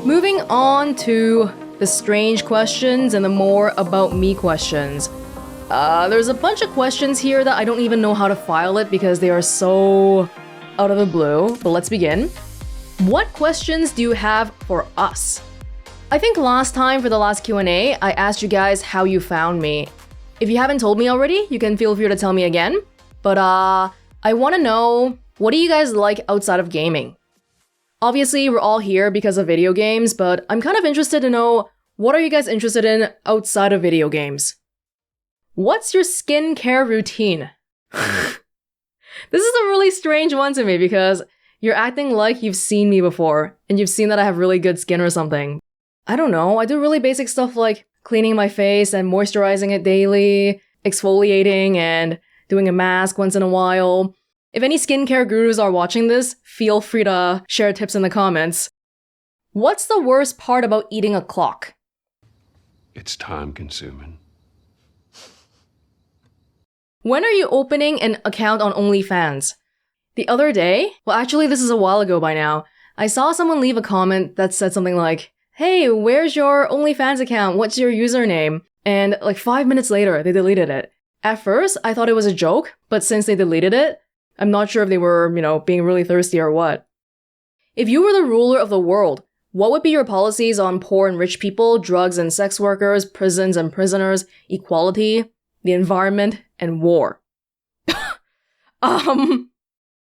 Moving on to the strange questions and the more about me questions. There's a bunch of questions here that I don't even know how to file it because they are so out of the blue, but let's begin. What questions do you have for us? I think last time for the last Q&A, I asked you guys how you found me. If you haven't told me already, you can feel free to tell me again. But I want to know, what do you guys like outside of gaming? Obviously, we're all here because of video games, but I'm kind of interested to know, what are you guys interested in outside of video games? What's your skincare routine? This is a really strange one to me because you're acting like you've seen me before and you've seen that I have really good skin or something. I don't know, I do really basic stuff like cleaning my face and moisturizing it daily, exfoliating and doing a mask once in a while. If any skincare gurus are watching this, feel free to share tips in the comments. What's the worst part about eating a clock? It's time consuming. When are you opening an account on OnlyFans? The other day, well actually this is a while ago by now, I saw someone leave a comment that said something like, "Hey, where's your OnlyFans account? What's your username?" And like 5 minutes later, they deleted it. At first, I thought it was a joke, but since they deleted it, I'm not sure if they were, being really thirsty or what. If you were the ruler of the world, what would be your policies on poor and rich people, drugs and sex workers, prisons and prisoners, equality, the environment, and war? I'm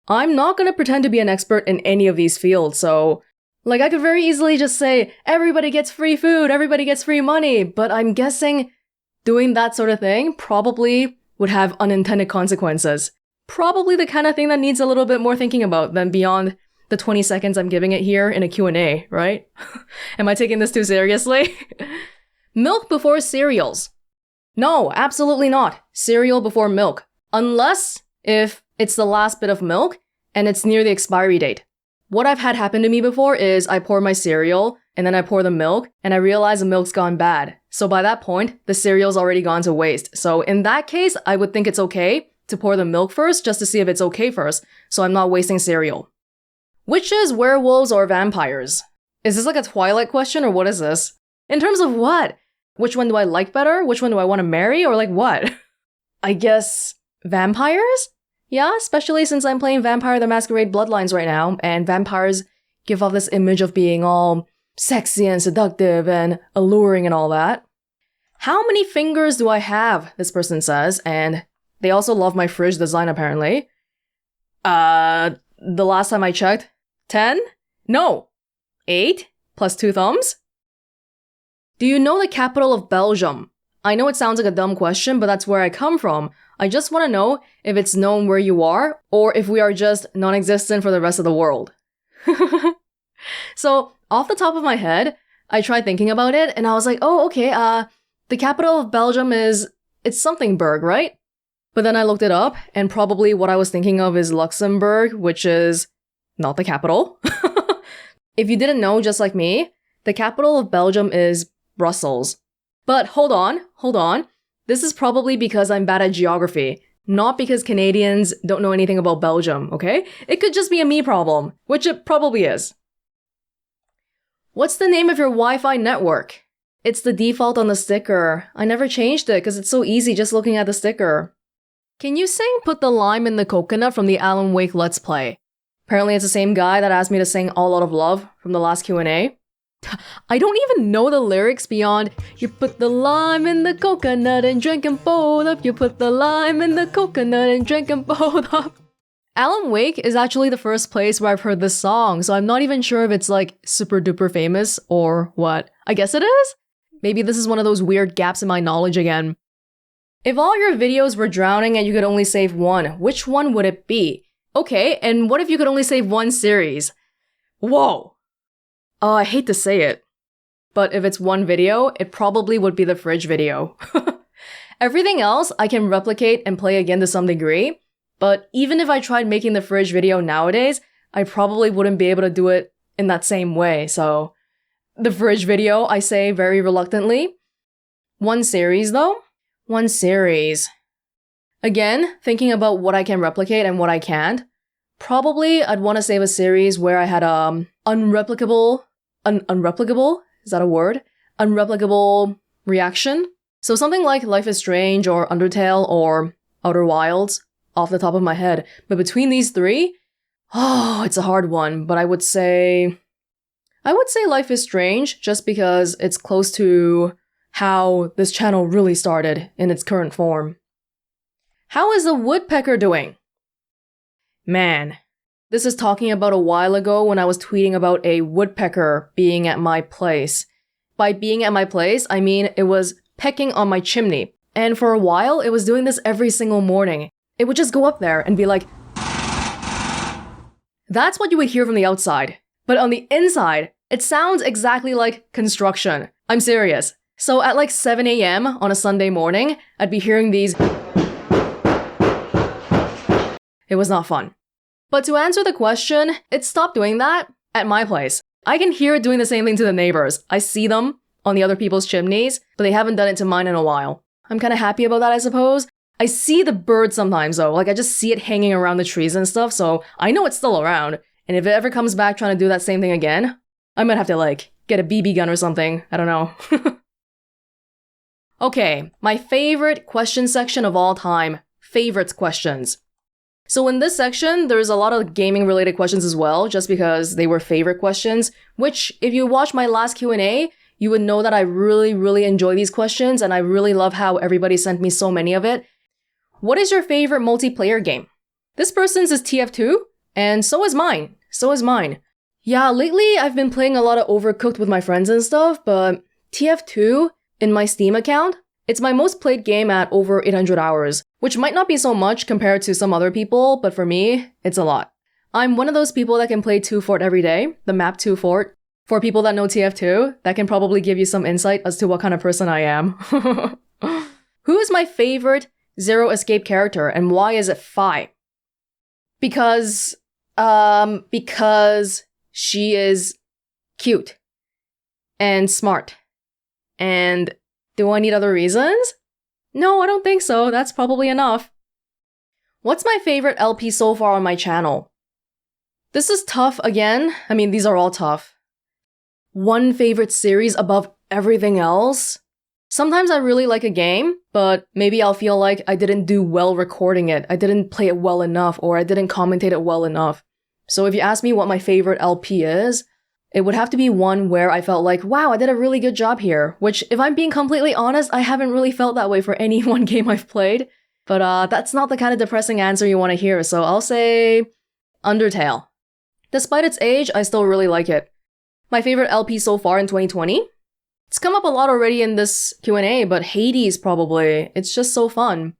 not gonna pretend to be an expert in any of these fields, so I could very easily just say, everybody gets free food, everybody gets free money, but I'm guessing doing that sort of thing probably would have unintended consequences. Probably the kind of thing that needs a little bit more thinking about than beyond the 20 seconds I'm giving it here in a Q&A, right? Am I taking this too seriously? Milk before cereals. No, absolutely not. Cereal before milk. Unless if it's the last bit of milk and it's near the expiry date. What I've had happen to me before is I pour my cereal and then I pour the milk and I realize the milk's gone bad. So by that point, the cereal's already gone to waste. So in that case, I would think it's okay to pour the milk first just to see if it's okay first, so I'm not wasting cereal. Witches, werewolves, or vampires? Is this like a Twilight question or what is this? In terms of what? Which one do I like better? Which one do I want to marry? Or like what? I guess vampires? Yeah, especially since I'm playing Vampire the Masquerade Bloodlines right now, and vampires give off this image of being all sexy and seductive and alluring and all that. How many fingers do I have? This person says, and they also love my fridge design apparently. The last time I checked, 10? No, 8 plus 2 thumbs? Do you know the capital of Belgium? I know it sounds like a dumb question, but that's where I come from. I just want to know if it's known where you are, or if we are just non-existent for the rest of the world. So, off the top of my head, I tried thinking about it, and I was like, oh, okay, the capital of Belgium it's something Berg, right? But then I looked it up, and probably what I was thinking of is Luxembourg, which is not the capital. If you didn't know, just like me, the capital of Belgium is Brussels. But hold on. This is probably because I'm bad at geography, not because Canadians don't know anything about Belgium, okay? It could just be a me problem, which it probably is. What's the name of your Wi-Fi network? It's the default on the sticker. I never changed it because it's so easy just looking at the sticker. Can you sing Put the Lime in the Coconut from the Alan Wake Let's Play? Apparently it's the same guy that asked me to sing All Out of Love from the last Q&A. I don't even know the lyrics beyond you put the lime in the coconut and drink them both up. You put the lime in the coconut and drink them both up. Alan Wake is actually the first place where I've heard this song, so I'm not even sure if it's like super duper famous or what. I guess it is? Maybe this is one of those weird gaps in my knowledge again. If all your videos were drowning and you could only save one, which one would it be? Okay, and what if you could only save one series? Whoa! Oh, I hate to say it, but if it's one video, it probably would be the fridge video. Everything else I can replicate and play again to some degree, but even if I tried making the fridge video nowadays, I probably wouldn't be able to do it in that same way, so the fridge video, I say very reluctantly. One series though? One series. Again, thinking about what I can replicate and what I can't, probably I'd want to save a series where I had unreplicable unreplicable, is that a word? Unreplicable reaction. So something like Life is Strange or Undertale or Outer Wilds off the top of my head. But between these three, it's a hard one, but I would say Life is Strange just because it's close to how this channel really started in its current form. How is the woodpecker doing? Man, this is talking about a while ago when I was tweeting about a woodpecker being at my place. By being at my place, I mean it was pecking on my chimney. And for a while, it was doing this every single morning. It would just go up there and be like... That's what you would hear from the outside. But on the inside, it sounds exactly like construction. I'm serious. So at like 7 a.m. on a Sunday morning, I'd be hearing these... It was not fun. But to answer the question, it stopped doing that at my place. I can hear it doing the same thing to the neighbors. I see them on the other people's chimneys, but they haven't done it to mine in a while. I'm kind of happy about that, I suppose. I see the bird sometimes though, like I just see it hanging around the trees and stuff, so I know it's still around. And if it ever comes back trying to do that same thing again, I might have to like get a BB gun or something. I don't know. Okay, my favorite question section of all time. Favorites questions. So in this section, there's a lot of gaming related questions as well, just because they were favorite questions, which if you watched my last Q&A, you would know that I really enjoy these questions and I really love how everybody sent me so many of it. What is your favorite multiplayer game? This person's is TF2, and so is mine. Yeah, lately I've been playing a lot of Overcooked with my friends and stuff, but TF2 in my Steam account, it's my most played game at over 800 hours, which might not be so much compared to some other people, but for me, it's a lot. I'm one of those people that can play 2 Fort every day, the map 2 Fort. For people that know TF2, that can probably give you some insight as to what kind of person I am. Who is my favorite Zero Escape character and why is it Fi? Because she is cute and smart. And do I need other reasons? No, I don't think so. That's probably enough. What's my favorite LP so far on my channel? This is tough again. I mean, these are all tough. One favorite series above everything else? Sometimes I really like a game, but maybe I'll feel like I didn't do well recording it, I didn't play it well enough, or I didn't commentate it well enough. So if you ask me what my favorite LP is, it would have to be one where I felt like, wow, I did a really good job here. Which, if I'm being completely honest, I haven't really felt that way for any one game I've played. But that's not the kind of depressing answer you want to hear, so I'll say Undertale. Despite its age, I still really like it. My favorite LP so far in 2020? It's come up a lot already in this Q&A, but Hades probably. It's just so fun.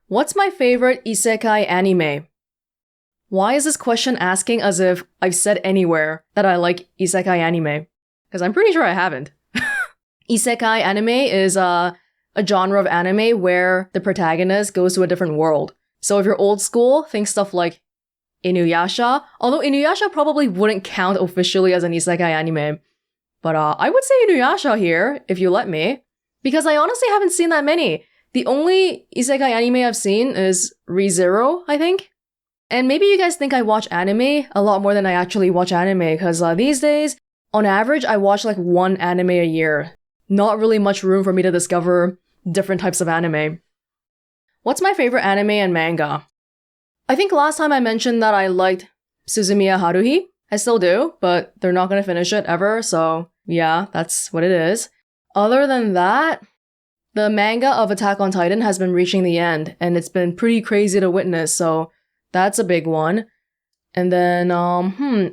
What's my favorite isekai anime? Why is this question asking as if I've said anywhere that I like isekai anime? Because I'm pretty sure I haven't. Isekai anime is a genre of anime where the protagonist goes to a different world. So if you're old school, think stuff like Inuyasha, although Inuyasha probably wouldn't count officially as an isekai anime. But I would say Inuyasha here, if you let me. Because I honestly haven't seen that many. The only isekai anime I've seen is ReZero, I think. And maybe you guys think I watch anime a lot more than I actually watch anime, because these days, on average, I watch like 1 anime a year. Not really much room for me to discover different types of anime. What's my favorite anime and manga? I think last time I mentioned that I liked Suzumiya Haruhi. I still do, but they're not going to finish it ever, so yeah, that's what it is. Other than that, the manga of Attack on Titan has been reaching the end, and it's been pretty crazy to witness, so that's a big one. And then,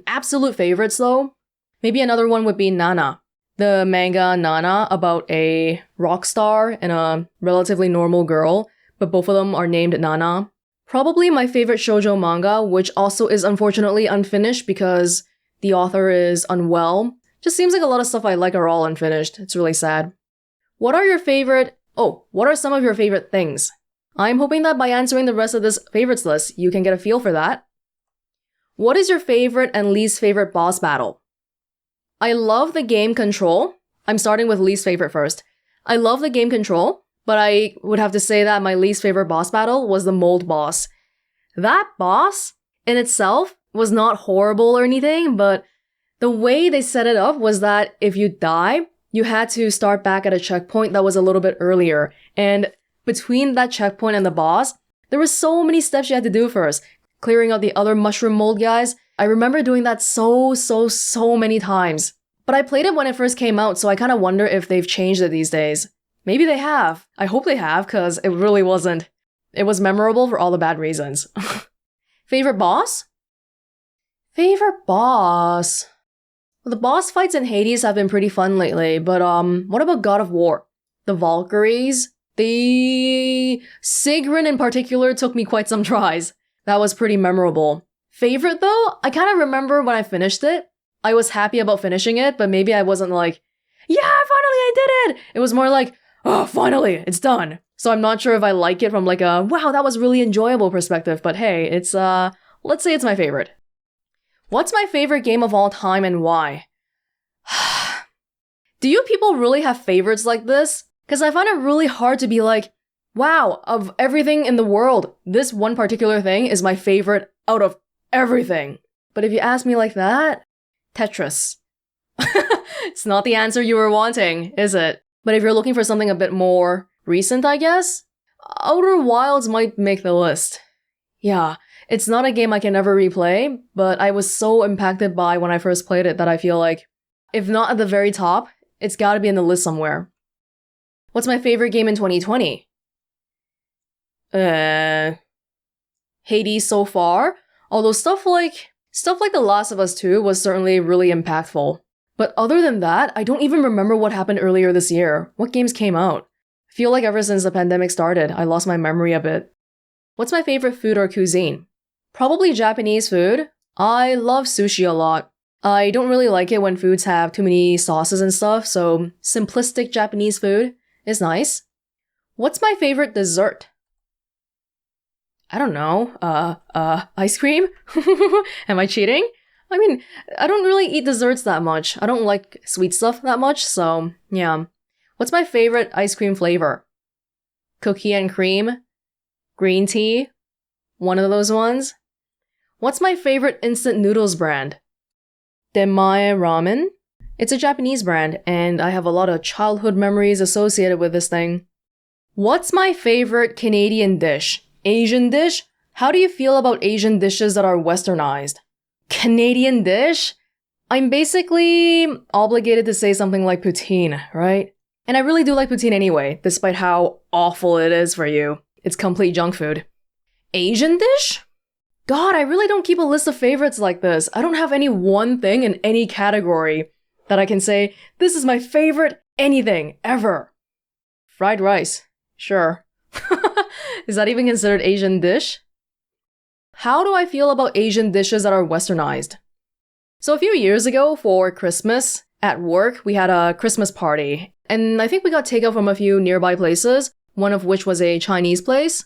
absolute favorites though? Maybe another one would be Nana. The manga Nana about a rock star and a relatively normal girl, but both of them are named Nana. Probably my favorite shoujo manga, which also is unfortunately unfinished because the author is unwell. Just seems like a lot of stuff I like are all unfinished. It's really sad. What are some of your favorite things? I'm hoping that by answering the rest of this favorites list, you can get a feel for that. What is your favorite and least favorite boss battle? I love the game Control. I'm starting with least favorite first. I love the game Control, but I would have to say that my least favorite boss battle was the mold boss. That boss, in itself, was not horrible or anything, but The way they set it up was that if you die, you had to start back at a checkpoint that was a little bit earlier. And between that checkpoint and the boss, there were so many steps you had to do first. Clearing out the other mushroom mold guys. I remember doing that so many times. But I played it when it first came out, so I kind of wonder if they've changed it these days. Maybe they have. I hope they have, because it really wasn't. It was memorable for all the bad reasons. Favorite boss? Favorite boss? Well, the boss fights in Hades have been pretty fun lately, but what about God of War? The Valkyries? The Sigrun in particular took me quite some tries. That was pretty memorable. Favorite though? I kind of remember when I finished it. I was happy about finishing it, but maybe I wasn't like, yeah, finally I did it! It was more like, oh, finally, it's done. So I'm not sure if I like it from like a, wow, that was really enjoyable perspective, but hey, it's, let's say it's my favorite. What's my favorite game of all time and why? Do you people really have favorites like this? Because I find it really hard to be like, wow, of everything in the world, this one particular thing is my favorite out of everything. But if you ask me like that, Tetris. It's not the answer you were wanting, is it? But if you're looking for something a bit more recent, I guess, Outer Wilds might make the list. Yeah, it's not a game I can ever replay, but I was so impacted by when I first played it that I feel like, if not at the very top, it's gotta be in the list somewhere. What's my favorite game in 2020? Hades so far, although stuff like The Last of Us 2 was certainly really impactful. But other than that, I don't even remember what happened earlier this year. What games came out? I feel like ever since the pandemic started, I lost my memory a bit. What's my favorite food or cuisine? Probably Japanese food. I love sushi a lot. I don't really like it when foods have too many sauces and stuff, so simplistic Japanese food is nice. What's my favorite dessert? I don't know. Ice cream? Am I cheating? I mean, I don't really eat desserts that much. I don't like sweet stuff that much, so yeah. What's my favorite ice cream flavor? Cookie and cream? Green tea? One of those ones? What's my favorite instant noodles brand? Demae Ramen? It's a Japanese brand, and I have a lot of childhood memories associated with this thing. What's my favorite Canadian dish? Asian dish? How do you feel about Asian dishes that are westernized? Canadian dish? I'm basically obligated to say something like poutine, right? And I really do like poutine anyway, despite how awful it is for you. It's complete junk food. Asian dish? God, I really don't keep a list of favorites like this. I don't have any one thing in any category that I can say, this is my favorite anything, ever. Fried rice. Sure. Is that even considered Asian dish? How do I feel about Asian dishes that are westernized? So a few years ago for Christmas, at work, we had a Christmas party. And I think we got takeout from a few nearby places, one of which was a Chinese place.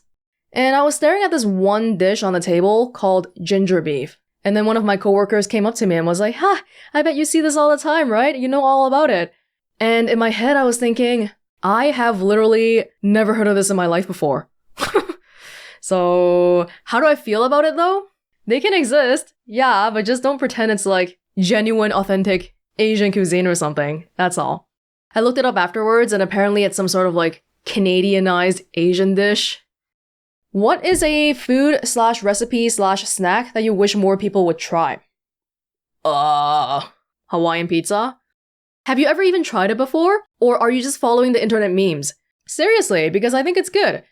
And I was staring at this one dish on the table called ginger beef. And then one of my coworkers came up to me and was like, ha, I bet you see this all the time, right? You know all about it. And in my head, I was thinking, I have literally never heard of this in my life before. So, how do I feel about it though? They can exist, yeah, but just don't pretend it's like genuine, authentic Asian cuisine or something. That's all. I looked it up afterwards and apparently it's some sort of like Canadianized Asian dish. What is a food/recipe/snack that you wish more people would try? Hawaiian pizza? Have you ever even tried it before? Or are you just following the internet memes? Seriously, because I think it's good.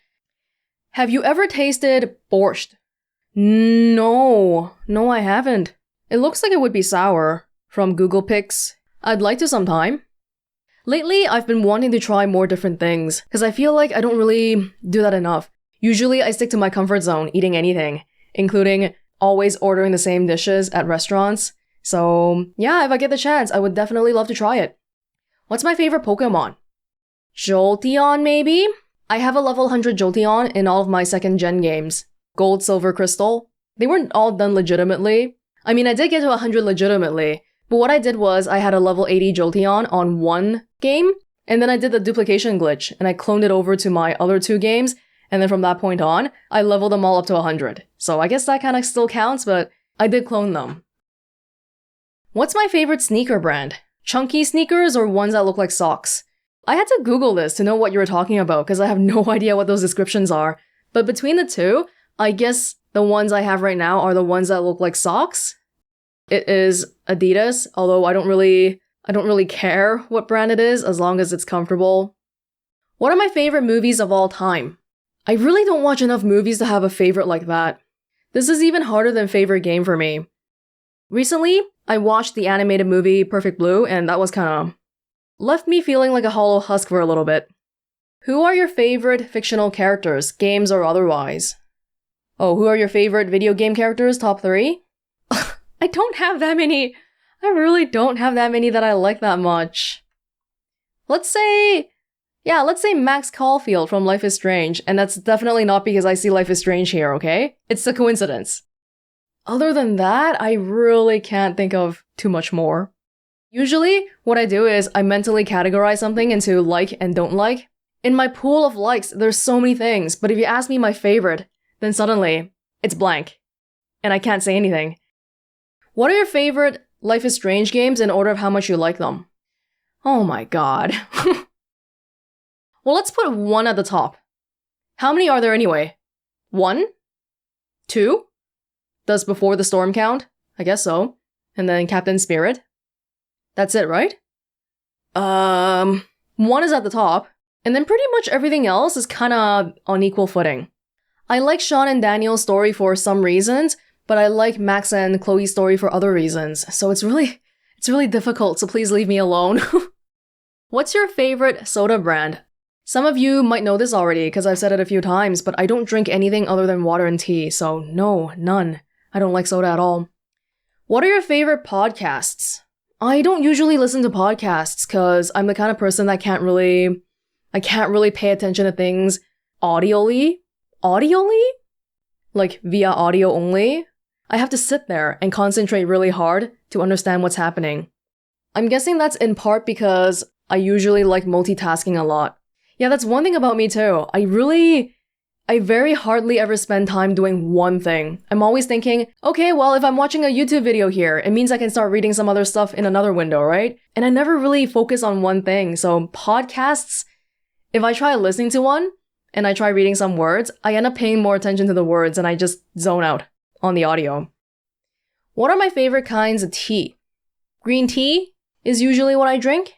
Have you ever tasted borscht? No, I haven't. It looks like it would be sour. From Google Pics. I'd like to sometime. Lately, I've been wanting to try more different things, because I feel like I don't really do that enough. Usually, I stick to my comfort zone, eating anything, including always ordering the same dishes at restaurants. So, yeah, if I get the chance, I would definitely love to try it. What's my favorite Pokemon? Jolteon, maybe? I have a level 100 Jolteon in all of my 2nd gen games. Gold, Silver, Crystal. They weren't all done legitimately. I mean, I did get to 100 legitimately, but what I did was I had a level 80 Jolteon on one game, and then I did the duplication glitch, and I cloned it over to my other 2 games, and then from that point on, I leveled them all up to 100. So I guess that kind of still counts, but I did clone them. What's my favorite sneaker brand? Chunky sneakers or ones that look like socks? I had to Google this to know what you were talking about because I have no idea what those descriptions are. But between the two, I guess the ones I have right now are the ones that look like socks. It is Adidas, although I don't really care what brand it is as long as it's comfortable. What are my favorite movies of all time? I really don't watch enough movies to have a favorite like that. This is even harder than favorite game for me. Recently, I watched the animated movie Perfect Blue, and that was kinda left me feeling like a hollow husk for a little bit. Who are your favorite fictional characters, games or otherwise? Oh, who are your favorite video game characters, top 3? I don't have that many. I really don't have that many that I like that much. Let's say Max Caulfield from Life is Strange, and that's definitely not because I see Life is Strange here, okay? It's a coincidence. Other than that, I really can't think of too much more. Usually, what I do is I mentally categorize something into like and don't like. In my pool of likes, there's so many things, but if you ask me my favorite, then suddenly, it's blank. And I can't say anything. What are your favorite Life is Strange games in order of how much you like them? Oh my god. Well, let's put 1 at the top. How many are there anyway? 1? 2? Does Before the Storm count? I guess so. And then Captain Spirit? That's it, right? 1 is at the top, and then pretty much everything else is kinda on equal footing. I like Sean and Daniel's story for some reasons, but I like Max and Chloe's story for other reasons, so it's really difficult, so please leave me alone. What's your favorite soda brand? Some of you might know this already because I've said it a few times, but I don't drink anything other than water and tea, so no, none. I don't like soda at all. What are your favorite podcasts? I don't usually listen to podcasts because I'm the kind of person that can't really pay attention to things audioly? Like via audio only? I have to sit there and concentrate really hard to understand what's happening. I'm guessing that's in part because I usually like multitasking a lot. Yeah, that's one thing about me too. I very hardly ever spend time doing one thing. I'm always thinking, okay, well, if I'm watching a YouTube video here, it means I can start reading some other stuff in another window, right? And I never really focus on one thing. So podcasts, if I try listening to one and I try reading some words, I end up paying more attention to the words and I just zone out on the audio. What are my favorite kinds of tea? Green tea is usually what I drink.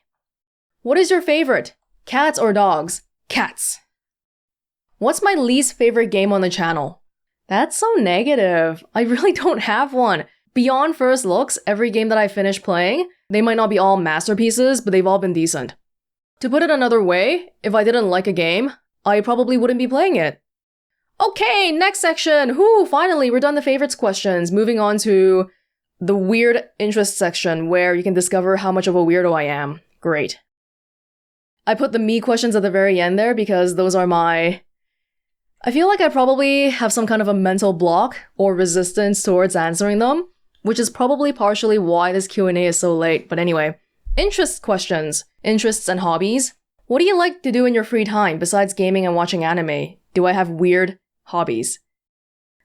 What is your favorite? Cats or dogs? Cats. What's my least favorite game on the channel? That's so negative. I really don't have one. Beyond first looks, every game that I finished playing, they might not be all masterpieces, but they've all been decent. To put it another way, if I didn't like a game, I probably wouldn't be playing it. Okay, next section! Finally, we're done the favorites questions. Moving on to the weird interest section, where you can discover how much of a weirdo I am. Great. I put the me questions at the very end there because those are I feel like I probably have some kind of a mental block or resistance towards answering them, which is probably partially why this Q&A is so late. But anyway, interest questions. Interests and hobbies. What do you like to do in your free time besides gaming and watching anime? Do I have weird hobbies?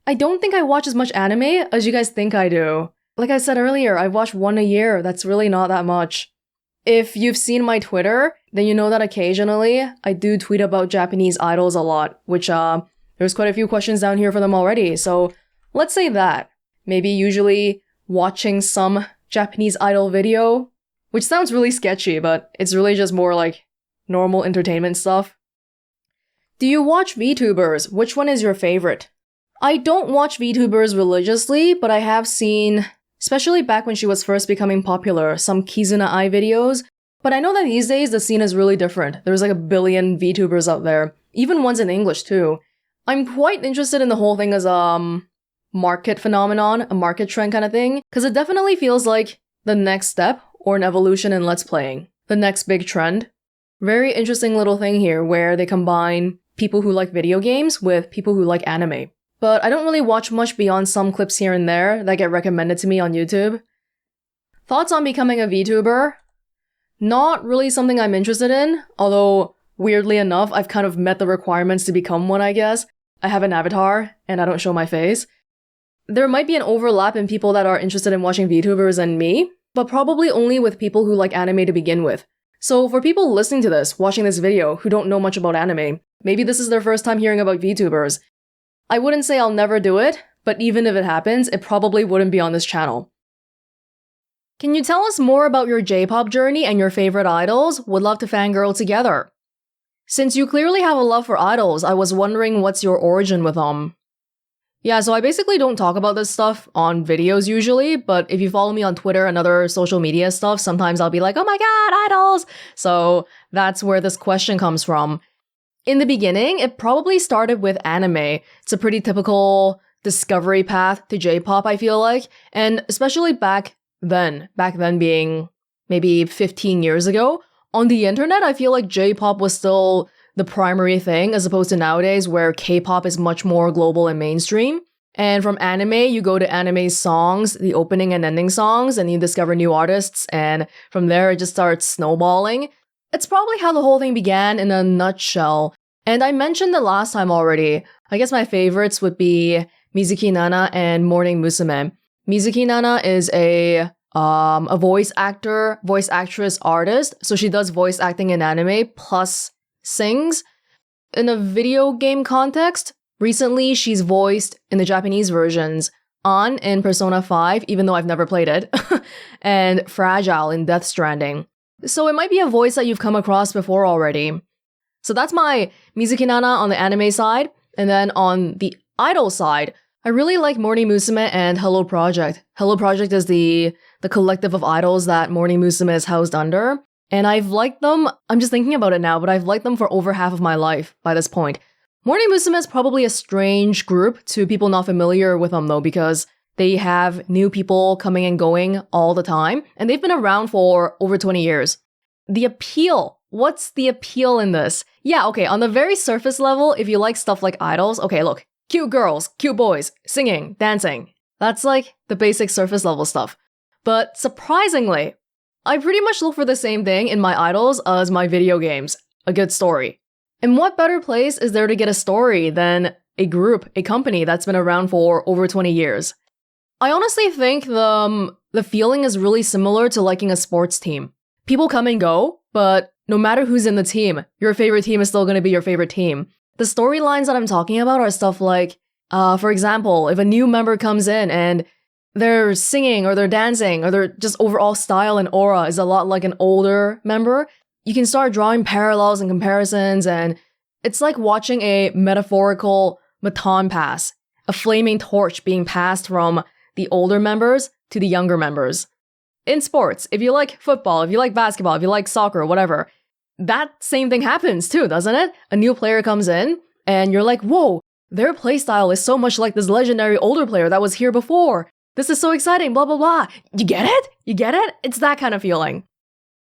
I don't think I watch as much anime as you guys think I do. Like I said earlier, I watch 1 a year. That's really not that much. If you've seen my Twitter, then you know that occasionally I do tweet about Japanese idols a lot, which there's quite a few questions down here for them already. So let's say that. Maybe usually watching some Japanese idol video, which sounds really sketchy, but it's really just more like normal entertainment stuff. Do you watch VTubers? Which one is your favorite? I don't watch VTubers religiously, but I have seen, especially back when she was first becoming popular, some Kizuna Ai videos. But I know that these days the scene is really different. There's like 1 billion VTubers out there, even ones in English too. I'm quite interested in the whole thing as a market phenomenon, a market trend kind of thing, because it definitely feels like the next step or an evolution in Let's Playing. The next big trend. Very interesting little thing here where they combine people who like video games with people who like anime. But I don't really watch much beyond some clips here and there that get recommended to me on YouTube. Thoughts on becoming a VTuber? Not really something I'm interested in, although weirdly enough, I've kind of met the requirements to become one, I guess. I have an avatar, and I don't show my face. There might be an overlap in people that are interested in watching VTubers and me, but probably only with people who like anime to begin with. So for people listening to this, watching this video, who don't know much about anime, maybe this is their first time hearing about VTubers. I wouldn't say I'll never do it, but even if it happens, it probably wouldn't be on this channel. Can you tell us more about your J-pop journey and your favorite idols? Would love to fangirl together. Since you clearly have a love for idols, I was wondering what's your origin with them. Yeah, so I basically don't talk about this stuff on videos usually, but if you follow me on Twitter and other social media stuff, sometimes I'll be like, oh my god, idols! So that's where this question comes from. In the beginning, it probably started with anime. It's a pretty typical discovery path to J-pop, I feel like, and especially back then being maybe 15 years ago, on the internet, I feel like J-pop was still the primary thing as opposed to nowadays where K-pop is much more global and mainstream. And from anime, you go to anime songs, the opening and ending songs, and you discover new artists, and from there it just starts snowballing. It's probably how the whole thing began in a nutshell. And I mentioned it last time already. I guess my favorites would be Mizuki Nana and Morning Musume. Mizuki Nana is a voice actress artist, so she does voice acting in anime plus sings. In a video game context, recently she's voiced in the Japanese versions An in Persona 5, even though I've never played it, and Fragile in Death Stranding. So it might be a voice that you've come across before already. So that's my Mizuki Nana on the anime side, and then on the idol side, I really like Morning Musume and Hello Project. Hello Project is the collective of idols that Morning Musume is housed under. And I've liked them, I'm just thinking about it now, but I've liked them for over half of my life by this point. Morning Musume is probably a strange group to people not familiar with them though, because they have new people coming and going all the time, and they've been around for over 20 years. The appeal. What's the appeal in this? Yeah, okay, on the very surface level, if you like stuff like idols, okay, look. Cute girls, cute boys, singing, dancing. That's like the basic surface level stuff. But surprisingly, I pretty much look for the same thing in my idols as my video games. A good story. And what better place is there to get a story than a group, a company that's been around for over 20 years? I honestly think the feeling is really similar to liking a sports team. People come and go, but no matter who's in the team, your favorite team is still going to be your favorite team. The storylines that I'm talking about are stuff like, for example, if a new member comes in and they're singing or they're dancing or their just overall style and aura is a lot like an older member, you can start drawing parallels and comparisons, and it's like watching a metaphorical baton pass, a flaming torch being passed from the older members to the younger members. In sports, if you like football, if you like basketball, if you like soccer, whatever, that same thing happens too, doesn't it? A new player comes in, and you're like, whoa, their playstyle is so much like this legendary older player that was here before. This is so exciting, blah, blah, blah. You get it? You get it? It's that kind of feeling.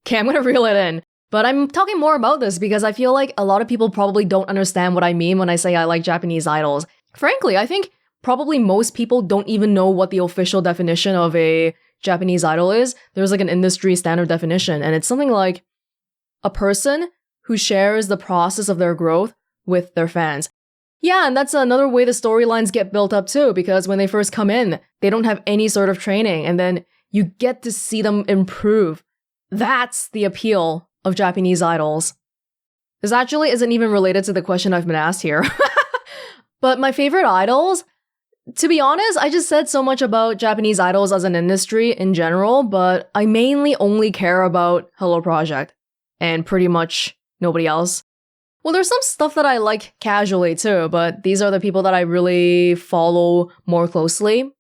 Okay, I'm gonna reel it in. But I'm talking more about this because I feel like a lot of people probably don't understand what I mean when I say I like Japanese idols. Frankly, I think probably most people don't even know what the official definition of a Japanese idol is. There's like an industry standard definition, and it's something like a person who shares the process of their growth with their fans. Yeah, and that's another way the storylines get built up too, because when they first come in, they don't have any sort of training, and then you get to see them improve. That's the appeal of Japanese idols. This actually isn't even related to the question I've been asked here. But my favorite idols, to be honest, I just said so much about Japanese idols as an industry in general, but I mainly only care about Hello Project. And pretty much nobody else. Well, there's some stuff that I like casually too, but these are the people that I really follow more closely.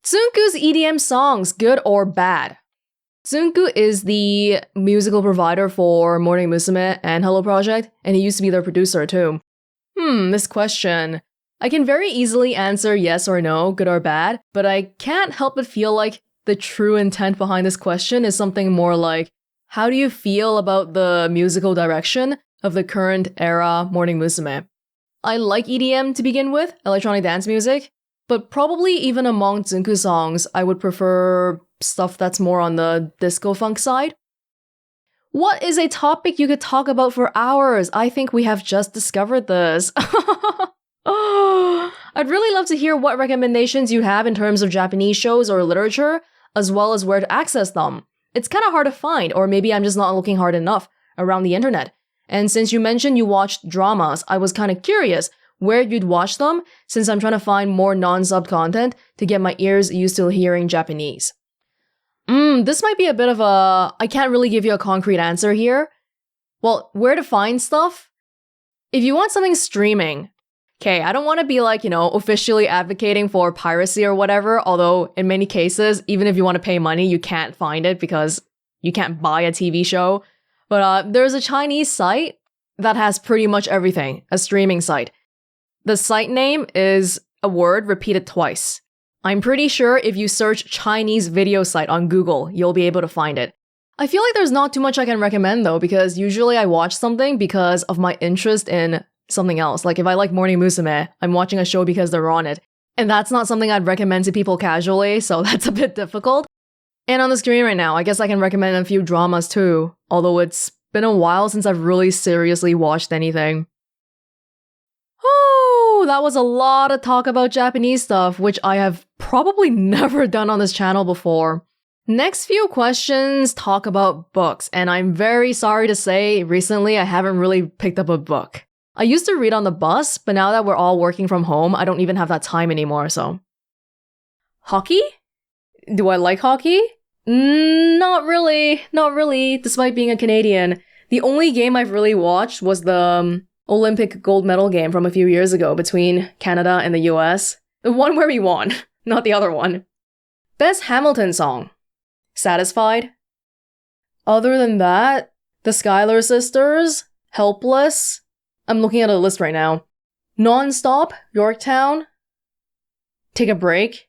Tsunku's EDM songs, good or bad? Tsunku is the musical provider for Morning Musume and Hello Project, and he used to be their producer too. This question. I can very easily answer yes or no, good or bad, but I can't help but feel like the true intent behind this question is something more like, how do you feel about the musical direction of the current era Morning Musume? I like EDM to begin with, electronic dance music, but probably even among Tsunku songs, I would prefer stuff that's more on the disco funk side. What is a topic you could talk about for hours? I think we have just discovered this. I'd really love to hear what recommendations you have in terms of Japanese shows or literature. as well as where to access them. It's kind of hard to find, or maybe I'm just not looking hard enough around the internet. And since you mentioned you watched dramas, I was kind of curious where you'd watch them, since I'm trying to find more non-sub content to get my ears used to hearing Japanese. This might be a bit of a... I can't really give you a concrete answer here. Well, where to find stuff? If you want something streaming, okay, I don't want to be like, officially advocating for piracy or whatever, although in many cases, even if you want to pay money, you can't find it because you can't buy a TV show. But there's a Chinese site that has pretty much everything, a streaming site. The site name is a word repeated twice. I'm pretty sure if you search Chinese video site on Google, you'll be able to find it. I feel like there's not too much I can recommend though, because usually I watch something because of my interest in something else. Like if I like Morning Musume, I'm watching a show because they're on it. And that's not something I'd recommend to people casually, so that's a bit difficult. And on the screen right now, I guess I can recommend a few dramas too, although it's been a while since I've really seriously watched anything. Oh, that was a lot of talk about Japanese stuff, which I have probably never done on this channel before. Next few questions talk about books, and I'm very sorry to say, recently I haven't really picked up a book. I used to read on the bus, but now that we're all working from home, I don't even have that time anymore, so. Hockey? Do I like hockey? Not really, despite being a Canadian. The only game I've really watched was the Olympic gold medal game from a few years ago between Canada and the US. The one where we won, not the other one. Best Hamilton song? Satisfied? Other than that, the Schuyler Sisters, Helpless. I'm looking at a list right now. Non-stop, Yorktown. Take a break.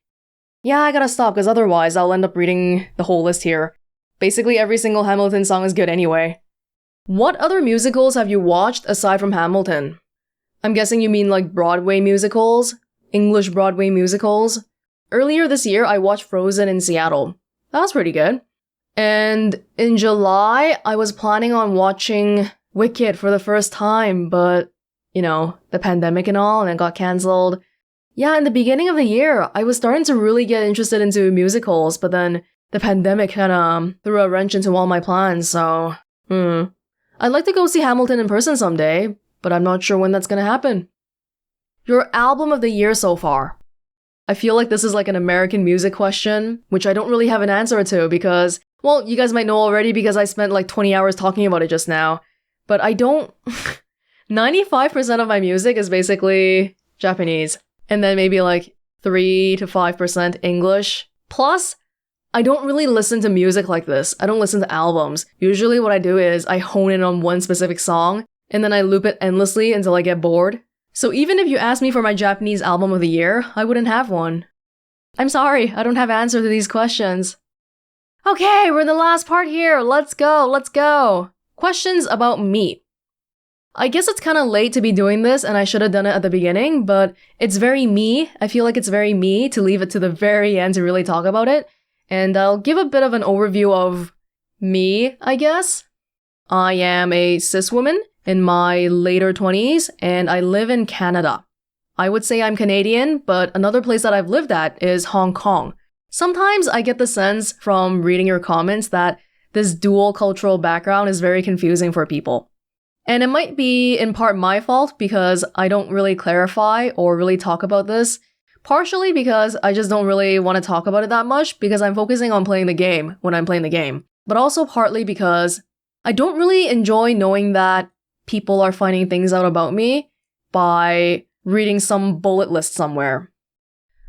Yeah, I gotta stop because otherwise I'll end up reading the whole list here. Basically every single Hamilton song is good anyway. What other musicals have you watched aside from Hamilton? I'm guessing you mean like Broadway musicals? English Broadway musicals? Earlier this year, I watched Frozen in Seattle. That was pretty good. And in July, I was planning on watching Wicked for the first time, but, the pandemic and all, and it got cancelled. Yeah, in the beginning of the year, I was starting to really get interested into musicals, but then the pandemic kinda threw a wrench into all my plans, so, I'd like to go see Hamilton in person someday, but I'm not sure when that's gonna happen. Your album of the year so far? I feel like this is like an American music question, which I don't really have an answer to because, well, you guys might know already because I spent like 20 hours talking about it just now. But I don't... 95% of my music is basically Japanese. And then maybe like 3 to 5% English. Plus, I don't really listen to music like this. I don't listen to albums. Usually what I do is I hone in on one specific song, and then I loop it endlessly until I get bored. So even if you asked me for my Japanese album of the year, I wouldn't have one. I'm sorry, I don't have answers to these questions. Okay, we're in the last part here. Let's go. Questions about meat. I guess it's kind of late to be doing this and I should have done it at the beginning, but it's very me. I feel like it's very me to leave it to the very end to really talk about it. And I'll give a bit of an overview of me, I guess. I am a cis woman in my later 20s, and I live in Canada. I would say I'm Canadian, but another place that I've lived at is Hong Kong. Sometimes I get the sense from reading your comments that this dual cultural background is very confusing for people. And it might be in part my fault because I don't really clarify or really talk about this, partially because I just don't really want to talk about it that much because I'm focusing on playing the game when I'm playing the game, but also partly because I don't really enjoy knowing that people are finding things out about me by reading some bullet list somewhere.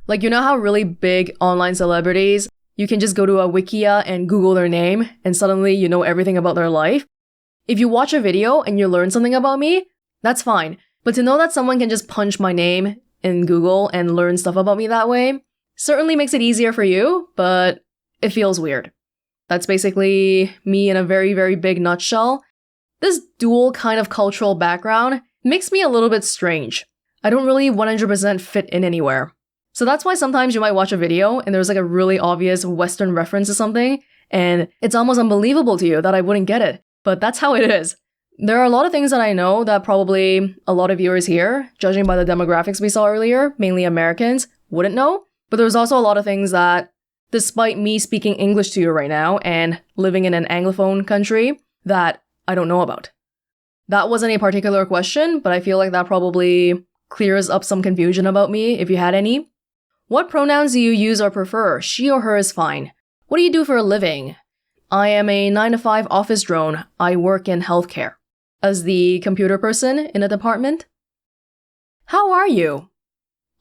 Like, you know how really big online celebrities, you can just go to a Wikia and Google their name and suddenly you know everything about their life? If you watch a video and you learn something about me, that's fine. But to know that someone can just punch my name in Google and learn stuff about me that way certainly makes it easier for you, but it feels weird. That's basically me in a very, very big nutshell. This dual kind of cultural background makes me a little bit strange. I don't really 100% fit in anywhere. So that's why sometimes you might watch a video and there's like a really obvious Western reference to something, and it's almost unbelievable to you that I wouldn't get it. But that's how it is. There are a lot of things that I know that probably a lot of viewers here, judging by the demographics we saw earlier, mainly Americans, wouldn't know. But there's also a lot of things that despite me speaking English to you right now and living in an Anglophone country that I don't know about? That wasn't a particular question, but I feel like that probably clears up some confusion about me if you had any. What pronouns do you use or prefer? She or her is fine. What do you do for a living? I am a 9-to-5 office drone. I work in healthcare. As the computer person in a department. How are you?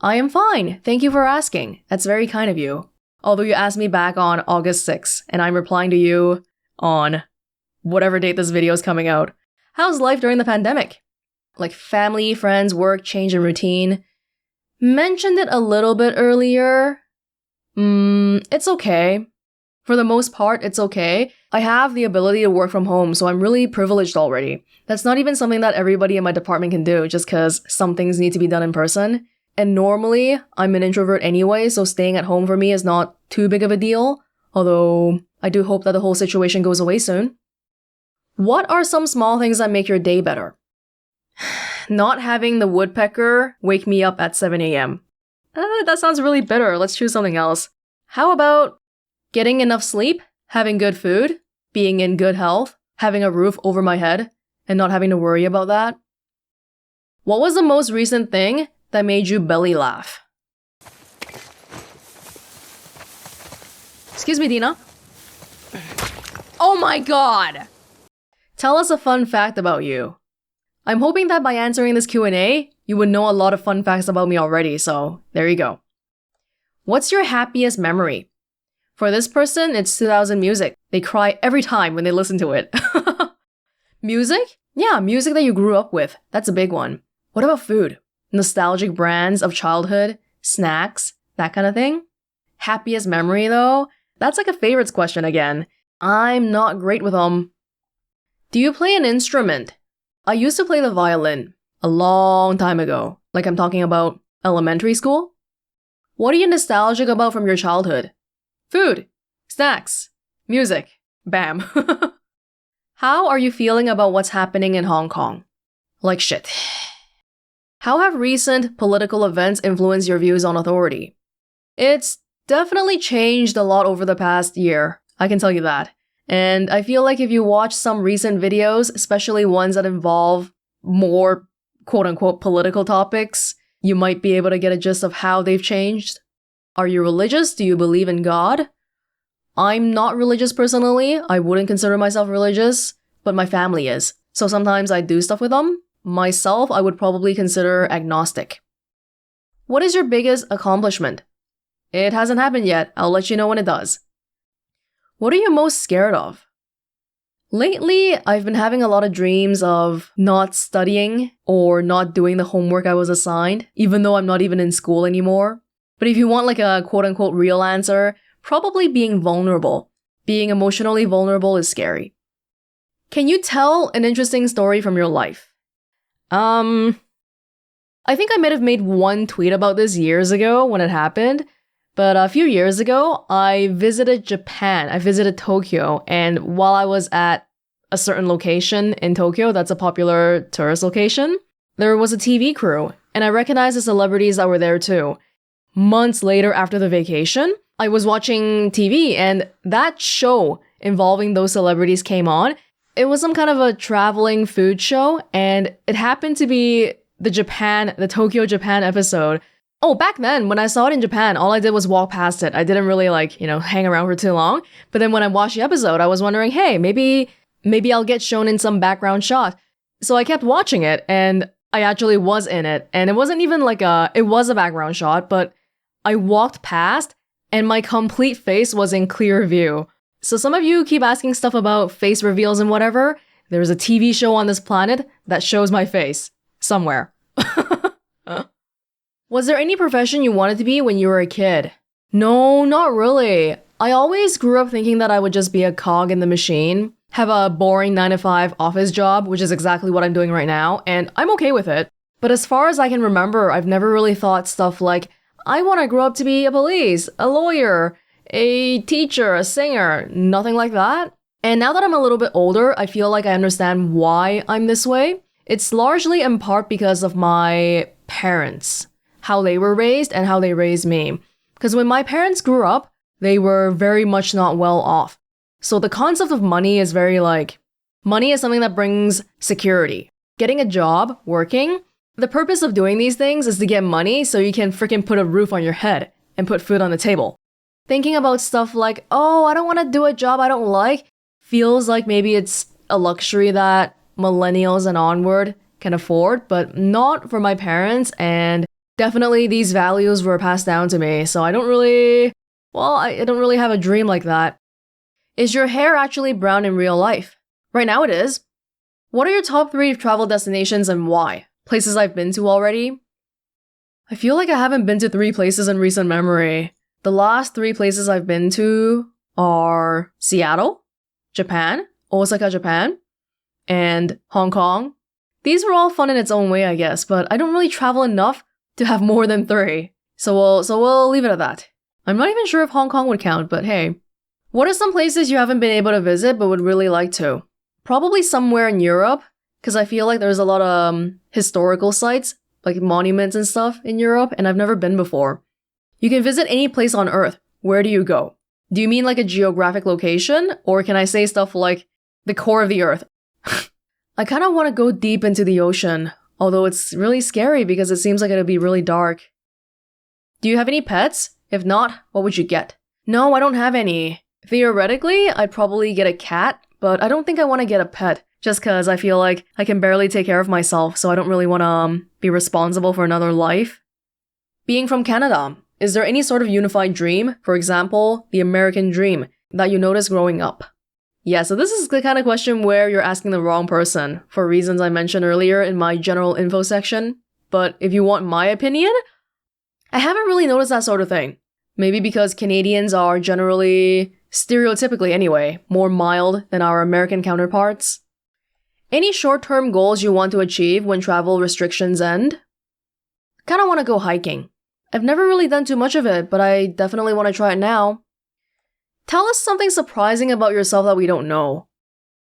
I am fine. Thank you for asking. That's very kind of you. Although you asked me back on August 6th, and I'm replying to you on whatever date this video is coming out. How's life during the pandemic? Like family, friends, work, change in routine. Mentioned it a little bit earlier. It's okay. For the most part, it's okay. I have the ability to work from home, so I'm really privileged already. That's not even something that everybody in my department can do, just because some things need to be done in person. And normally, I'm an introvert anyway, so staying at home for me is not too big of a deal. Although, I do hope that the whole situation goes away soon. What are some small things that make your day better? Not having the woodpecker wake me up at 7 a.m. That sounds really bitter. Let's choose something else. How about getting enough sleep, having good food, being in good health, having a roof over my head, and not having to worry about that? What was the most recent thing that made you belly laugh? Excuse me, Dina. Oh my god! Tell us a fun fact about you. I'm hoping that by answering this Q&A, you would know a lot of fun facts about me already, so there you go. What's your happiest memory? For this person, it's 2000 music. They cry every time when they listen to it. Music? Yeah, music that you grew up with. That's a big one. What about food? Nostalgic brands of childhood, snacks, that kind of thing? Happiest memory though? That's like a favorites question again. I'm not great with them. Do you play an instrument? I used to play the violin a long time ago. Like I'm talking about elementary school. What are you nostalgic about from your childhood? Food, snacks, music, bam. How are you feeling about what's happening in Hong Kong? Like shit. How have recent political events influenced your views on authority? It's definitely changed a lot over the past year, I can tell you that. And I feel like if you watch some recent videos, especially ones that involve more quote-unquote political topics, you might be able to get a gist of how they've changed. Are you religious? Do you believe in God? I'm not religious personally. I wouldn't consider myself religious, but my family is. So sometimes I do stuff with them. Myself, I would probably consider agnostic. What is your biggest accomplishment? It hasn't happened yet. I'll let you know when it does. What are you most scared of? Lately, I've been having a lot of dreams of not studying or not doing the homework I was assigned, even though I'm not even in school anymore. But if you want like a quote-unquote real answer, probably being vulnerable. Being emotionally vulnerable is scary. Can you tell an interesting story from your life? I think I might have made one tweet about this years ago when it happened. But a few years ago, I visited Japan. I visited Tokyo, and while I was at a certain location in Tokyo that's a popular tourist location, there was a TV crew, and I recognized the celebrities that were there too. Months later after the vacation, I was watching TV, and that show involving those celebrities came on. It was some kind of a traveling food show, and it happened to be the Tokyo, Japan episode. Oh, back then, when I saw it in Japan, all I did was walk past it. I didn't really hang around for too long. But then when I watched the episode, I was wondering, hey, maybe I'll get shown in some background shot. So I kept watching it, and I actually was in it. And it wasn't even it was a background shot, but I walked past, and my complete face was in clear view. So some of you keep asking stuff about face reveals and whatever. There's a TV show on this planet that shows my face. Somewhere. Was there any profession you wanted to be when you were a kid? No, not really. I always grew up thinking that I would just be a cog in the machine, have a boring 9-to-5 office job, which is exactly what I'm doing right now, and I'm okay with it. But as far as I can remember, I've never really thought stuff like, I want to grow up to be a police, a lawyer, a teacher, a singer, nothing like that. And now that I'm a little bit older, I feel like I understand why I'm this way. It's largely in part because of my parents. How they were raised and how they raised me. Because when my parents grew up, they were very much not well off. So the concept of money is very like, money is something that brings security. Getting a job, working, the purpose of doing these things is to get money so you can freaking put a roof on your head and put food on the table. Thinking about stuff like, oh, I don't want to do a job I don't like, feels like maybe it's a luxury that millennials and onward can afford, but not for my parents, and definitely these values were passed down to me, so I don't really have a dream like that. Is your hair actually brown in real life? Right now it is. What are your top 3 travel destinations and why? Places I've been to already? I feel like I haven't been to 3 places in recent memory. The last 3 places I've been to are Seattle, Japan, Osaka, Japan, and Hong Kong. These were all fun in its own way, I guess, but I don't really travel enough to have more than 3. So we'll leave it at that. I'm not even sure if Hong Kong would count, but hey. What are some places you haven't been able to visit but would really like to? Probably somewhere in Europe, because I feel like there's a lot of historical sites, like monuments and stuff in Europe, and I've never been before. You can visit any place on Earth. Where do you go? Do you mean like a geographic location? Or can I say stuff like the core of the Earth? I kind of want to go deep into the ocean, although it's really scary because it seems like it'll be really dark. Do you have any pets? If not, what would you get? No, I don't have any. Theoretically, I'd probably get a cat, but I don't think I want to get a pet, just because I feel like I can barely take care of myself, so I don't really want to be responsible for another life. Being from Canada, is there any sort of unified dream, for example, the American dream, that you noticed growing up? Yeah, so this is the kind of question where you're asking the wrong person, for reasons I mentioned earlier in my general info section. But if you want my opinion, I haven't really noticed that sort of thing. Maybe because Canadians are generally, stereotypically anyway, more mild than our American counterparts. Any short-term goals you want to achieve when travel restrictions end? Kinda want to go hiking. I've never really done too much of it, but I definitely want to try it now. Tell us something surprising about yourself that we don't know.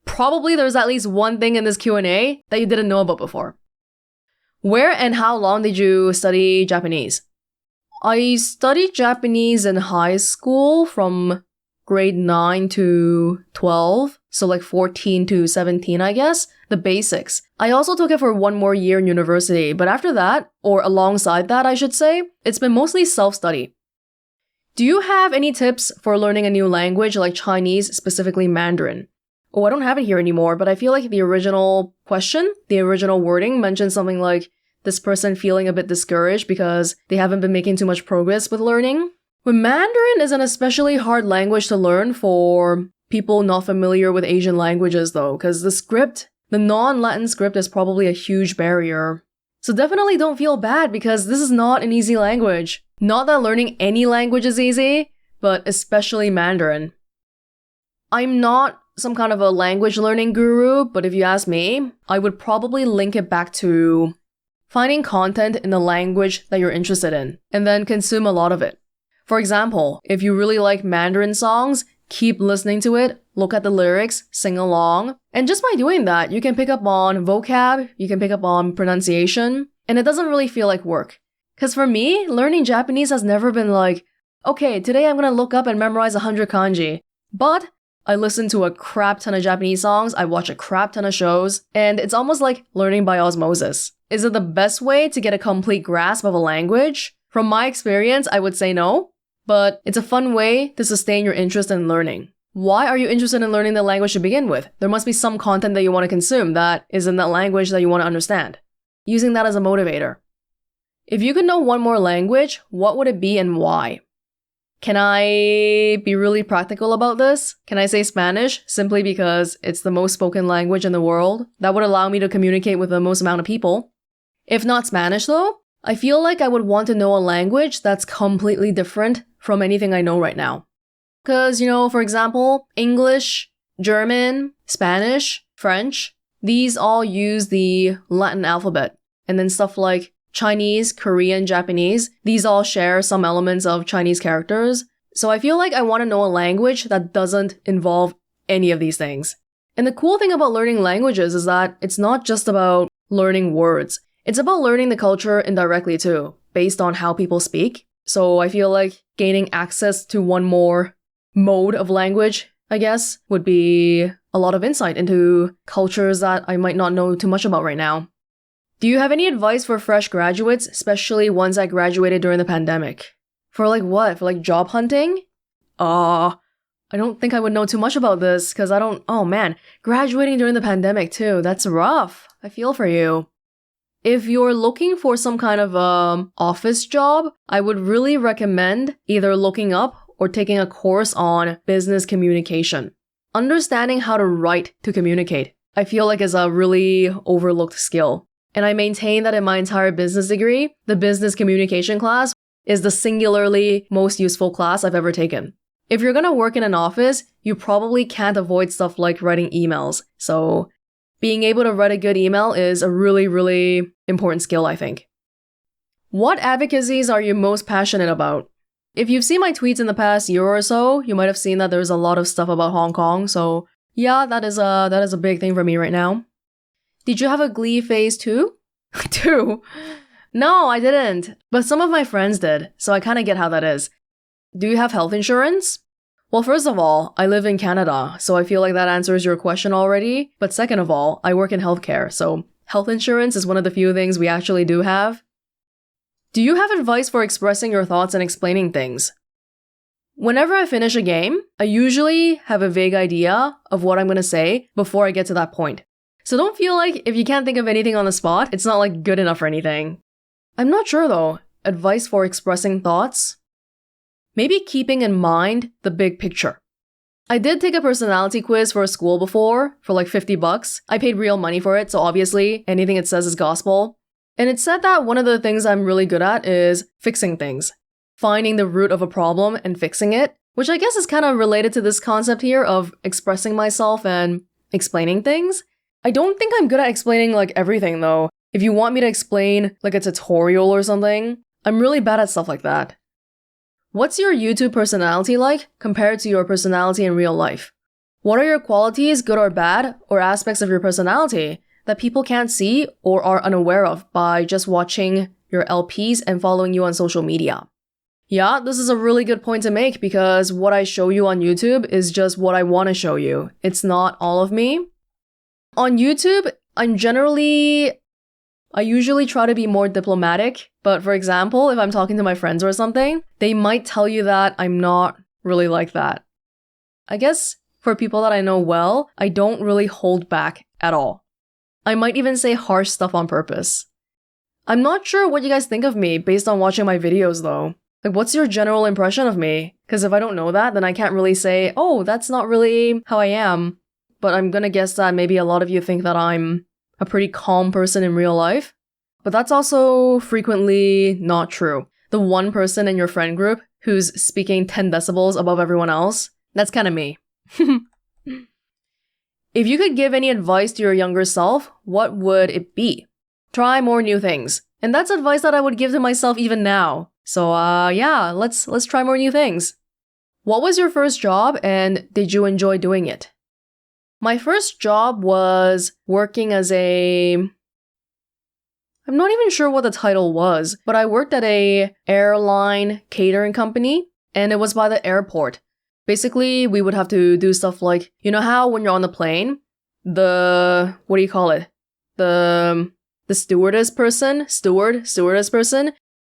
Probably there's at least one thing in this Q&A that you didn't know about before. Where and how long did you study Japanese? I studied Japanese in high school from grade 9 to 12, so like 14 to 17, I guess, the basics. I also took it for 1 more year in university, but after that, or alongside that I should say, it's been mostly self-study. Do you have any tips for learning a new language like Chinese, specifically Mandarin? Oh, I don't have it here anymore, but I feel like the original question, the original wording mentioned something like this person feeling a bit discouraged because they haven't been making too much progress with learning. But Mandarin is an especially hard language to learn for people not familiar with Asian languages though, because the non-Latin script is probably a huge barrier. So definitely don't feel bad because this is not an easy language. Not that learning any language is easy, but especially Mandarin. I'm not some kind of a language learning guru, but if you ask me, I would probably link it back to finding content in the language that you're interested in, and then consume a lot of it. For example, if you really like Mandarin songs, keep listening to it, look at the lyrics, sing along, and just by doing that, you can pick up on vocab, you can pick up on pronunciation, and it doesn't really feel like work. Because for me, learning Japanese has never been like, okay, today I'm gonna look up and memorize 100 kanji. But I listen to a crap ton of Japanese songs, I watch a crap ton of shows, and it's almost like learning by osmosis. Is it the best way to get a complete grasp of a language? From my experience, I would say no, but it's a fun way to sustain your interest in learning. Why are you interested in learning the language to begin with? There must be some content that you want to consume that is in that language that you want to understand. Using that as a motivator. If you could know 1 more language, what would it be and why? Can I be really practical about this? Can I say Spanish simply because it's the most spoken language in the world? That would allow me to communicate with the most amount of people. If not Spanish though, I feel like I would want to know a language that's completely different from anything I know right now. Because, for example, English, German, Spanish, French, these all use the Latin alphabet. And then stuff like Chinese, Korean, Japanese, these all share some elements of Chinese characters. So I feel like I want to know a language that doesn't involve any of these things. And the cool thing about learning languages is that it's not just about learning words. It's about learning the culture indirectly too, based on how people speak. So I feel like gaining access to one more mode of language, I guess, would be a lot of insight into cultures that I might not know too much about right now. Do you have any advice for fresh graduates, especially ones that graduated during the pandemic? For like what? For like job hunting? I don't think I would know too much about this because oh man, graduating during the pandemic too, that's rough. I feel for you. If you're looking for some kind of office job, I would really recommend either looking up or taking a course on business communication. Understanding how to write to communicate, I feel like is a really overlooked skill. And I maintain that in my entire business degree, the business communication class is the singularly most useful class I've ever taken. If you're gonna work in an office, you probably can't avoid stuff like writing emails. So being able to write a good email is a really, really important skill, I think. What advocacies are you most passionate about? If you've seen my tweets in the past year or so, you might have seen that there's a lot of stuff about Hong Kong. So yeah, that is a big thing for me right now. Did you have a Glee phase too? Two? No, I didn't. But some of my friends did, so I kind of get how that is. Do you have health insurance? Well, first of all, I live in Canada, so I feel like that answers your question already. But second of all, I work in healthcare, so health insurance is one of the few things we actually do have. Do you have advice for expressing your thoughts and explaining things? Whenever I finish a game, I usually have a vague idea of what I'm going to say before I get to that point. So don't feel like if you can't think of anything on the spot, it's not like good enough or anything. I'm not sure though. Advice for expressing thoughts? Maybe keeping in mind the big picture. I did take a personality quiz for a school before for like $50. I paid real money for it, so obviously anything it says is gospel. And it said that one of the things I'm really good at is fixing things. Finding the root of a problem and fixing it, which I guess is kind of related to this concept here of expressing myself and explaining things. I don't think I'm good at explaining like everything though. If you want me to explain like a tutorial or something, I'm really bad at stuff like that. What's your YouTube personality like compared to your personality in real life? What are your qualities, good or bad, or aspects of your personality that people can't see or are unaware of by just watching your LPs and following you on social media? Yeah, this is a really good point to make because what I show you on YouTube is just what I want to show you. It's not all of me. On YouTube, I usually try to be more diplomatic, but for example, if I'm talking to my friends or something, they might tell you that I'm not really like that. I guess for people that I know well, I don't really hold back at all. I might even say harsh stuff on purpose. I'm not sure what you guys think of me based on watching my videos though. Like, what's your general impression of me? Because if I don't know that, then I can't really say, oh, that's not really how I am. But I'm gonna guess that maybe a lot of you think that I'm a pretty calm person in real life. But that's also frequently not true. The one person in your friend group who's speaking 10 decibels above everyone else, that's kind of me. If you could give any advice to your younger self, what would it be? Try more new things. And that's advice that I would give to myself even now. So yeah, let's try more new things. What was your first job and did you enjoy doing it? My first job was working as I'm not even sure what the title was, but I worked at a airline catering company and it was by the airport. Basically, we would have to do stuff like, you know how when you're on the plane, the stewardess person,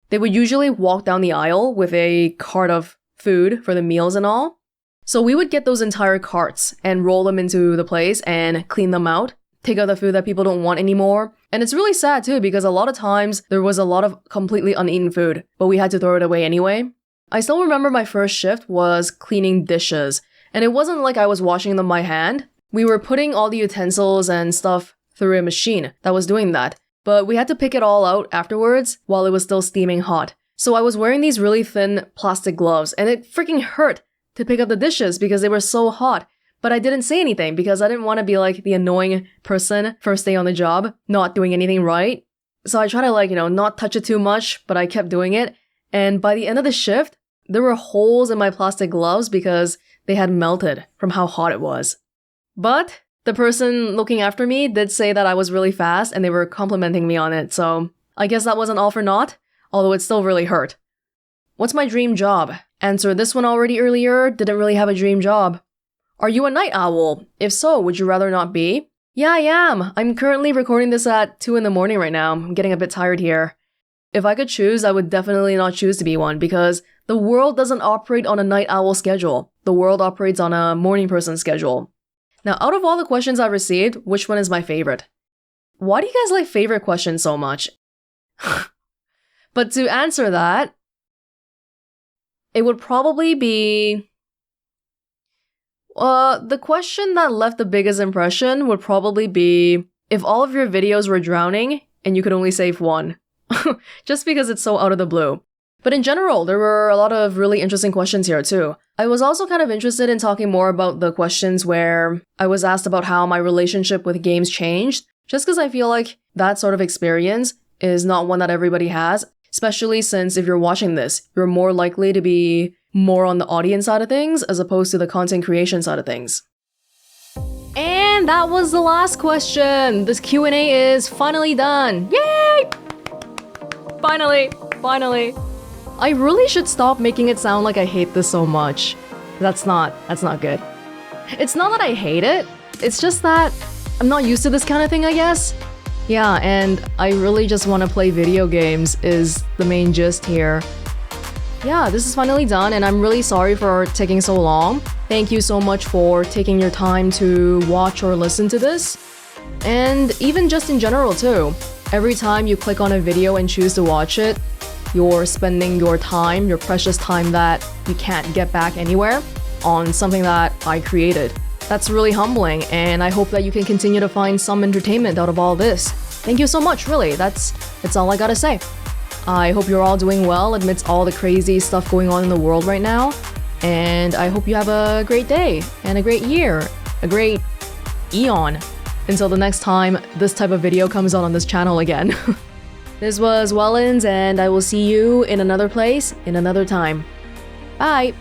they would usually walk down the aisle with a cart of food for the meals and all. So we would get those entire carts and roll them into the place and clean them out, take out the food that people don't want anymore. And it's really sad too because a lot of times there was a lot of completely uneaten food, but we had to throw it away anyway. I still remember my first shift was cleaning dishes, and it wasn't like I was washing them by hand. We were putting all the utensils and stuff through a machine that was doing that, but we had to pick it all out afterwards while it was still steaming hot. So I was wearing these really thin plastic gloves, and it freaking hurt to pick up the dishes because they were so hot. But I didn't say anything because I didn't want to be like the annoying person first day on the job, not doing anything right. So I tried to not touch it too much, but I kept doing it. And by the end of the shift, there were holes in my plastic gloves because they had melted from how hot it was. But the person looking after me did say that I was really fast and they were complimenting me on it. So I guess that wasn't all for naught, although it still really hurt. What's my dream job? Answered this one already earlier, didn't really have a dream job. Are you a night owl? If so, would you rather not be? Yeah, I am. I'm currently recording this at 2 in the morning right now. I'm getting a bit tired here. If I could choose, I would definitely not choose to be one because the world doesn't operate on a night owl schedule. The world operates on a morning person schedule. Now, out of all the questions I've received, which one is my favorite? Why do you guys like favorite questions so much? But to answer that, it would probably be... the question that left the biggest impression would probably be if all of your videos were drowning and you could only save one. Just because it's so out of the blue. But in general, there were a lot of really interesting questions here too. I was also kind of interested in talking more about the questions where I was asked about how my relationship with games changed, just because I feel like that sort of experience is not one that everybody has, especially since if you're watching this, you're more likely to be more on the audience side of things as opposed to the content creation side of things. And that was the last question. This Q&A is finally done. Yay! Finally. I really should stop making it sound like I hate this so much. That's not good. It's not that I hate it, it's just that I'm not used to this kind of thing, I guess. Yeah, and I really just want to play video games is the main gist here. Yeah, this is finally done and I'm really sorry for taking so long. Thank you so much for taking your time to watch or listen to this. And even just in general too. Every time you click on a video and choose to watch it, you're spending your time, your precious time that you can't get back anywhere, on something that I created. That's really humbling, and I hope that you can continue to find some entertainment out of all this. Thank you so much, really. That's all I gotta say. I hope you're all doing well amidst all the crazy stuff going on in the world right now, and I hope you have a great day, and a great year, a great eon. Until the next time this type of video comes on this channel again. This was Welonz, and I will see you in another place, in another time. Bye!